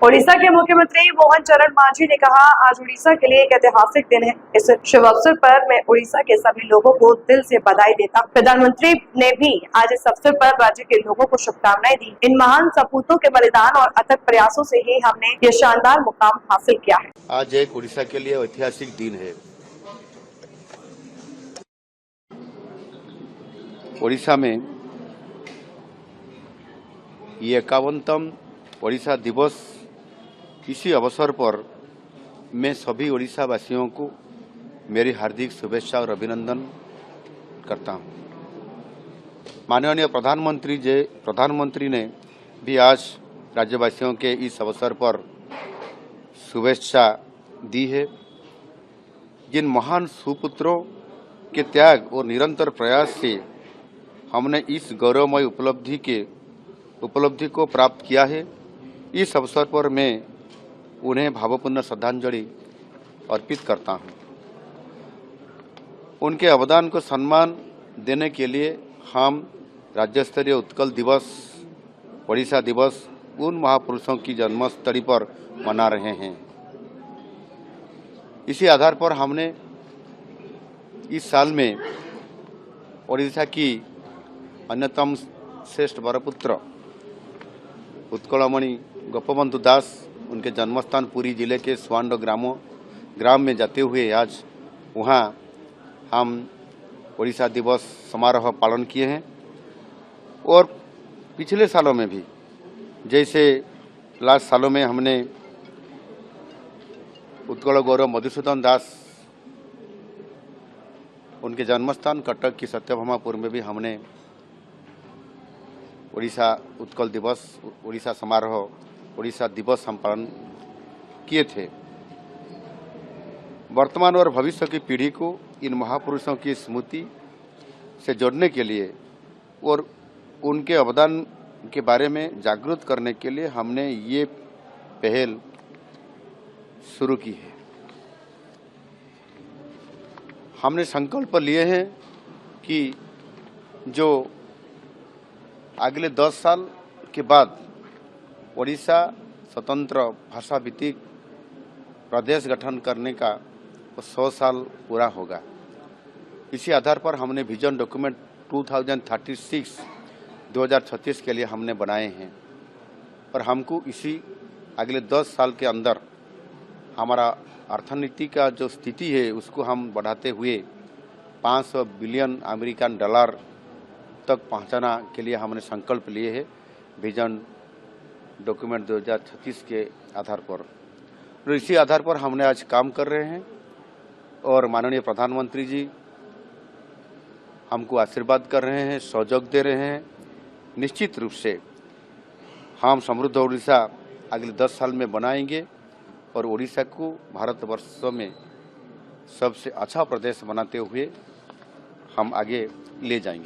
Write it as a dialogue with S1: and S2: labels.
S1: ओडिशा के मुख्यमंत्री मोहन चरण मांझी ने कहा, आज उड़ीसा के लिए एक ऐतिहासिक दिन है। इस शुभ अवसर पर मैं उड़ीसा के सभी लोगों को दिल से बधाई देता हूं। प्रधानमंत्री ने भी आज इस अवसर पर राज्य के लोगों को शुभकामनाएं दी। इन महान सपूतों के बलिदान और अथक प्रयासों से ही हमने ये शानदार मुकाम हासिल किया है।
S2: आज एक उड़ीसा के लिए ऐतिहासिक दिन है। ओडिशा में ये 51वां ओडिशा दिवस, इसी अवसर पर मैं सभी ओडिशा वासियों को मेरी हार्दिक शुभेच्छा और अभिनंदन करता हूं। माननीय प्रधानमंत्री ने भी आज राज्यवासियों के इस अवसर पर शुभेच्छा दी है। जिन महान सुपुत्रों के त्याग और निरंतर प्रयास से हमने इस गौरवमय उपलब्धि को प्राप्त किया है, इस अवसर पर मैं उन्हें भावपूर्ण श्रद्धांजलि अर्पित करता हूं। उनके अवदान को सम्मान देने के लिए हम राज्य स्तरीय उत्कल दिवस, ओडिशा दिवस उन महापुरुषों की जन्मस्थली पर मना रहे हैं। इसी आधार पर हमने इस साल में ओडिशा की अन्यतम श्रेष्ठ वरपुत्र उत्कलमणि गोपबंधु दास, उनके जन्मस्थान पुरी जिले के स्वांड ग्राम में जाते हुए आज वहाँ हम ओडिशा दिवस समारोह पालन किए हैं। और पिछले सालों में भी, जैसे लास्ट सालों में हमने उत्कल गौरव मधुसूदन दास, उनके जन्मस्थान कटक की सत्यभामापुर में भी हमने ओडिशा उत्कल दिवस, ओडिशा समारोह, ओडिशा दिवस हम पालन किए थे। वर्तमान और भविष्य की पीढ़ी को इन महापुरुषों की स्मृति से जोड़ने के लिए और उनके अवदान के बारे में जागरूक करने के लिए हमने ये पहल शुरू की है। हमने संकल्प लिए हैं कि जो अगले 10 साल के बाद ओडिशा स्वतंत्र भाषा भित्तिक प्रदेश गठन करने का 100 साल पूरा होगा। इसी आधार पर हमने विजन डॉक्यूमेंट 2036 के लिए हमने बनाए हैं और हमको इसी अगले 10 साल के अंदर हमारा अर्थनीति का जो स्थिति है उसको हम बढ़ाते हुए 500 बिलियन अमेरिकन डॉलर तक पहुंचाना के लिए हमने संकल्प लिए हैं विजन डॉक्यूमेंट 2036 के आधार पर। और इसी आधार पर हमने आज काम कर रहे हैं और माननीय प्रधानमंत्री जी हमको आशीर्वाद कर रहे हैं, सहयोग दे रहे हैं। निश्चित रूप से हम समृद्ध ओडिशा अगले 10 साल में बनाएंगे और ओडिशा को भारतवर्ष में सबसे अच्छा प्रदेश बनाते हुए हम आगे ले जाएंगे।